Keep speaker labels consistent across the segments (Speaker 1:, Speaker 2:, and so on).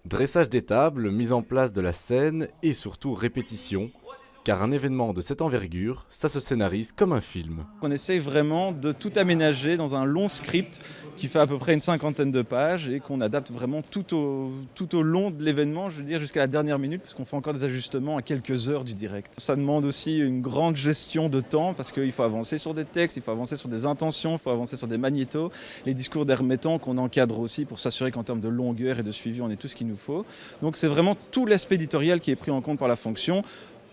Speaker 1: Dressage des tables, mise en place de la scène et surtout répétition, car un événement de cette envergure, ça se scénarise comme un film.
Speaker 2: On essaye vraiment de tout aménager dans un long script qui fait à peu près une cinquantaine de pages et qu'on adapte vraiment tout au long de l'événement, je veux dire jusqu'à la dernière minute, parce qu'on fait encore des ajustements à quelques heures du direct. Ça demande aussi une grande gestion de temps parce qu'il faut avancer sur des textes, il faut avancer sur des intentions, il faut avancer sur des magnétos, les discours des remettants qu'on encadre aussi pour s'assurer qu'en termes de longueur et de suivi, on ait tout ce qu'il nous faut. Donc c'est vraiment tout l'aspect éditorial qui est pris en compte par la fonction,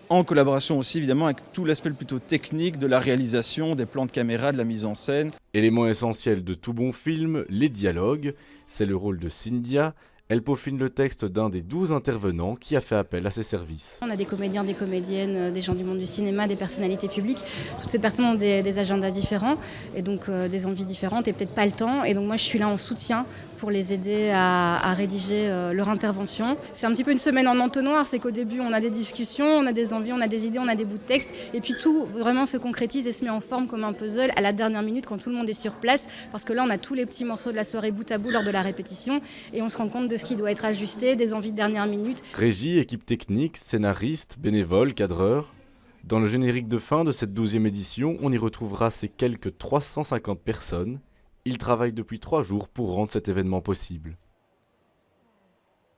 Speaker 2: en collaboration aussi évidemment avec tout l'aspect plutôt technique de la réalisation, des plans de caméra, de la mise en scène.
Speaker 1: Élément essentiel de tout bon film, les dialogues. C'est le rôle de Cynthia. Elle peaufine le texte d'un des 12 intervenants qui a fait appel à ses services.
Speaker 3: On a des comédiens, des comédiennes, des gens du monde du cinéma, des personnalités publiques. Toutes ces personnes ont des agendas différents et donc des envies différentes et peut-être pas le temps. Et donc moi je suis là en soutien pour les aider à rédiger leur intervention. C'est un petit peu une semaine en entonnoir, c'est qu'au début on a des discussions, on a des envies, on a des idées, on a des bouts de texte et puis tout vraiment se concrétise et se met en forme comme un puzzle à la dernière minute quand tout le monde est sur place parce que là on a tous les petits morceaux de la soirée bout à bout lors de la répétition et on se rend compte de ce qui doit être ajusté, des envies de dernière minute.
Speaker 1: Régie, équipe technique, scénariste, bénévoles, cadreurs. Dans le générique de fin de cette 12e édition, on y retrouvera ces quelques 350 personnes. Ils travaillent depuis 3 jours pour rendre cet événement possible.